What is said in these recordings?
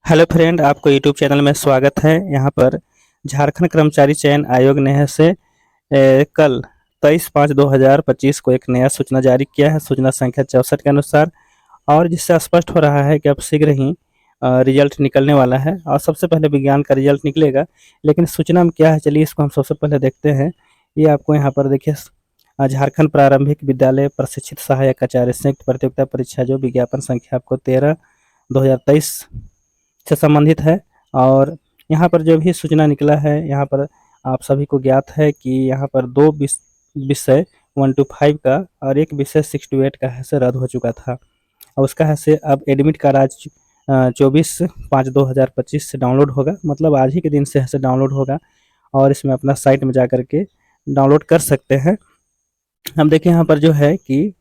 Hello friend, आपको YouTube channel में स्वागत है। यहाँ पर झारखंड कर्मचारी चयन आयोग ने से कल 23/5/2025 को एक नया सूचना जारी किया है, सूचना संख्या 64 के अनुसार। और जिससे स्पष्ट हो रहा है कि अब शीघ्र ही रिजल्ट निकलने वाला है और सबसे पहले विज्ञान का रिजल्ट निकलेगा। लेकिन सूचना में क्या है, चलिए इसको हम सबसे पहले देखते हैं। ये आपको यहाँ पर देखिए, झारखंड प्रारंभिक विद्यालय प्रशिक्षित सहायक आचार्य संयुक्त प्रतियोगिता परीक्षा जो विज्ञापन संख्या आपको 13/2023 से संबंधित है। और यहाँ पर जो भी सूचना निकला है, यहाँ पर आप सभी को ज्ञात है कि यहाँ पर दो विषय 1 to 5 का और एक विषय 6 to 8 का है से रद्द हो चुका था। और उसका है से अब एडमिट कार्ड आज 24/5/2025 से डाउनलोड होगा, मतलब आज ही के दिन से ऐसे डाउनलोड होगा। और इसमें अपना साइट में जा कर के डाउनलोड कर सकते हैं। हम देखें यहाँ पर जो है कि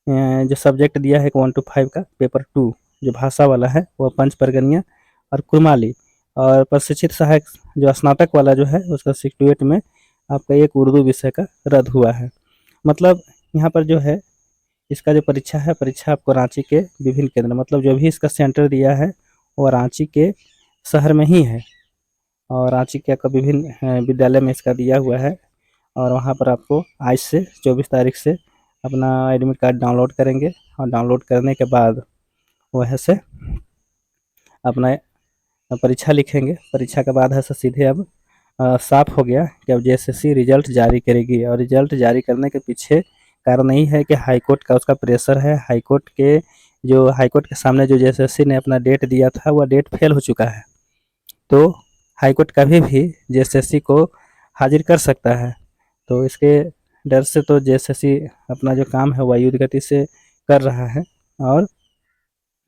जो सब्जेक्ट दिया है 1 to 5 का पेपर 2 जो भाषा वाला है वो पंच परगनिया और कुरमाली। और प्रशिक्षित सहायक जो स्नातक वाला जो है उसका 6 to 8 में आपका एक उर्दू विषय का रद्द हुआ है। मतलब यहाँ पर जो है इसका जो परीक्षा है, परीक्षा आपको रांची के विभिन्न केंद्र, मतलब जो भी इसका सेंटर दिया है वो रांची के शहर में ही है। और रांची के आपका विभिन्न विद्यालय में इसका दिया हुआ है। और वहाँ पर आपको आज से 24 तारीख से अपना एडमिट कार्ड डाउनलोड करेंगे। और डाउनलोड करने के बाद वह से अपना परीक्षा लिखेंगे। परीक्षा के बाद है सो सीधे अब साफ हो गया कि अब जेएसएससी रिजल्ट जारी करेगी। और रिजल्ट जारी करने के पीछे कारण यही है कि हाईकोर्ट का उसका प्रेशर है। हाईकोर्ट के सामने जो जेएसएससी ने अपना डेट दिया था वह डेट फेल हो चुका है। तो हाईकोर्ट कभी भी जेएसएससी को हाजिर कर सकता है। तो इसके डर से तो जेएसएससी अपना जो काम है वह युद्ध गति से कर रहा है। और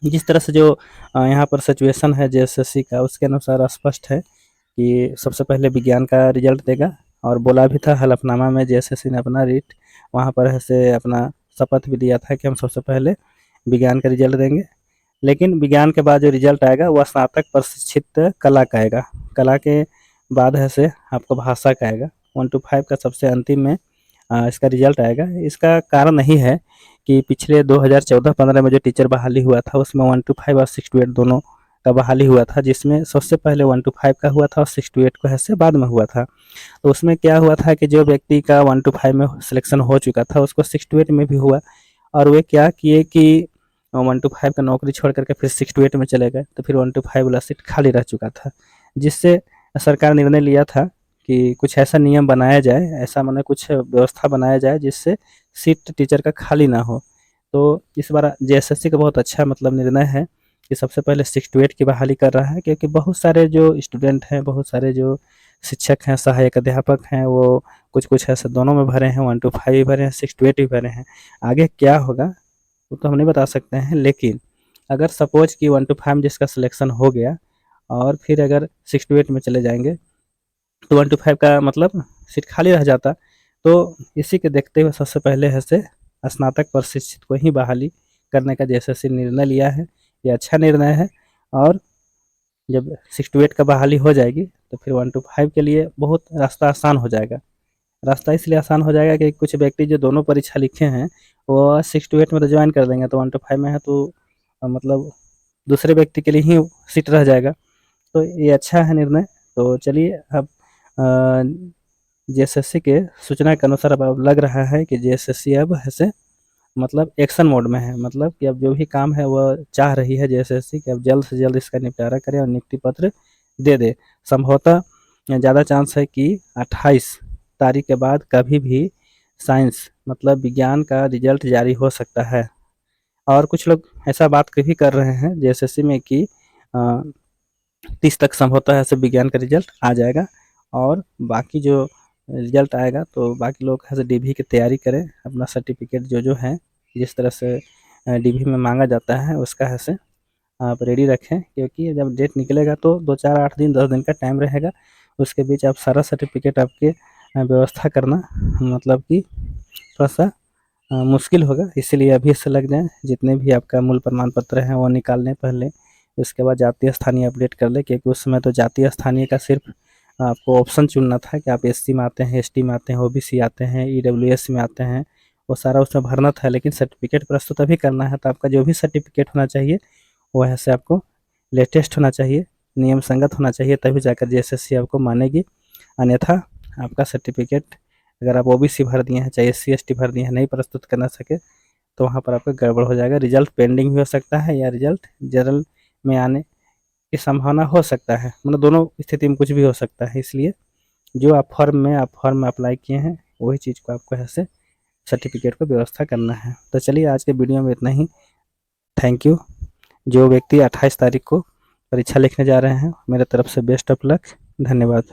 जिस तरह से जो यहाँ पर सिचुएशन है जेएसएससी का, उसके अनुसार स्पष्ट है कि सबसे पहले विज्ञान का रिजल्ट देगा। और बोला भी था हलफनामा में जेएसएससी ने अपना रीट वहाँ पर ऐसे अपना शपथ भी दिया था कि हम सबसे पहले विज्ञान का रिजल्ट देंगे। लेकिन विज्ञान के बाद जो रिजल्ट आएगा वह स्नातक प्रशिक्षित कला का आएगा। कला के बाद है से आपको भाषा का आएगा। 1 to 5 का सबसे अंतिम में इसका रिजल्ट आएगा। इसका कारण नहीं है कि पिछले 2014-15 में जो टीचर बहाली हुआ था उसमें 1 to 5 और 6 to 8 दोनों का बहाली हुआ था, जिसमें सबसे पहले 1 to 5 का हुआ था और 6 to 8 को ऐसे बाद में हुआ था। तो उसमें क्या हुआ था कि जो व्यक्ति का 1 to 5 में सिलेक्शन हो चुका था उसको 6 to 8 में भी हुआ। और वे क्या किए कि 1 to 5 का नौकरी छोड़ करके फिर 6 to 8 में चले गए। तो फिर 1 to 5 वाला सीट खाली रह चुका था, जिससे सरकार ने निर्णय लिया था कि कुछ ऐसा नियम बनाया जाए, ऐसा माने कुछ व्यवस्था बनाया जाए जिससे सीट टीचर का खाली ना हो। तो इस बार जेएसएससी का बहुत अच्छा मतलब निर्णय है कि सबसे पहले 6 to 8 की बहाली कर रहा है, क्योंकि बहुत सारे जो स्टूडेंट हैं, बहुत सारे जो शिक्षक हैं, सहायक अध्यापक हैं, वो कुछ कुछ ऐसे दोनों में भरे हैं, 1 to 5 भी भरे हैं, 6 to 8 भी भरे हैं। आगे क्या होगा वो तो हम नहीं बता सकते हैं। लेकिन अगर सपोज कि 1 to 5 जिसका सिलेक्शन हो गया और फिर अगर 6 to 8 में चले जाएंगे तो 1 to 5 का मतलब सीट खाली रह जाता। तो इसी के देखते हुए सबसे पहले है से स्नातक प्रशिक्षित को ही बहाली करने का जेएसएससी निर्णय लिया है। ये अच्छा निर्णय है। और जब 6 to 8 का बहाली हो जाएगी तो फिर 1 to 5 के लिए बहुत रास्ता आसान हो जाएगा। रास्ता इसलिए आसान हो जाएगा कि कुछ व्यक्ति जो दोनों परीक्षा लिखे हैं वो 6 to 8 में तो ज्वाइन कर देंगे, तो 1 to 5 में है तो मतलब दूसरे व्यक्ति के लिए ही सीट रह जाएगा। तो ये अच्छा है निर्णय। तो चलिए अब जेएसएससी के सूचना के अनुसार अब लग रहा है कि जेएसएससी अब ऐसे मतलब एक्शन मोड में है। मतलब कि अब जो भी काम है वह चाह रही है जेएसएससी कि अब जल्द से जल्द इसका निपटारा करें और नियुक्ति पत्र दे दे। संभवतः ज़्यादा चांस है कि 28 तारीख के बाद कभी भी साइंस मतलब विज्ञान का रिजल्ट जारी हो सकता है। और कुछ लोग ऐसा बात भी कर रहे हैं जेएसएससी में कि 30 तक संभवतः ऐसे विज्ञान का रिजल्ट आ जाएगा। और बाकी जो रिजल्ट आएगा तो बाकी लोग ऐसे डीवी की तैयारी करें, अपना सर्टिफिकेट जो जो है जिस तरह से डीवी में मांगा जाता है उसका ऐसे आप रेडी रखें, क्योंकि जब डेट निकलेगा तो 2 4 8 दिन 10 दिन का टाइम रहेगा। उसके बीच आप सारा सर्टिफिकेट आपके व्यवस्था करना मतलब कि थोड़ा सा मुश्किल होगा। इसीलिए अभी से लग जाएँ, जितने भी आपका मूल प्रमाण पत्र हैं वो निकाल लें पहले। उसके बाद जातीय स्थानीय अपडेट कर लें, क्योंकि उस समय तो जातीय स्थानीय का सिर्फ आपको ऑप्शन चुनना था कि आप एससी में आते हैं, एसटी में आते हैं, ओबीसी आते हैं, ईडब्ल्यूएस में आते हैं, वो सारा उसमें भरना था। लेकिन सर्टिफिकेट प्रस्तुत अभी करना है, तो आपका जो भी सर्टिफिकेट होना चाहिए वो ऐसे आपको लेटेस्ट होना चाहिए, नियम संगत होना चाहिए, तभी जाकर जेएसएससी आपको मानेगी। अन्यथा आपका सर्टिफिकेट, अगर आप ओबीसी भर दिए हैं, चाहे एससी एसटी भर दिए हैं, नहीं प्रस्तुत करना सके तो वहाँ पर आपका गड़बड़ हो जाएगा। रिजल्ट पेंडिंग भी हो सकता है या रिजल्ट जनरल में आने की संभावना हो सकता है, मतलब दोनों स्थिति में कुछ भी हो सकता है। इसलिए जो आप फॉर्म में अप्लाई किए हैं वही चीज़ को आपको ऐसे सर्टिफिकेट को व्यवस्था करना है। तो चलिए आज के वीडियो में इतना ही। Thank you. जो व्यक्ति 28 तारीख को परीक्षा लिखने जा रहे हैं, मेरे तरफ से बेस्ट ऑफ लक। धन्यवाद।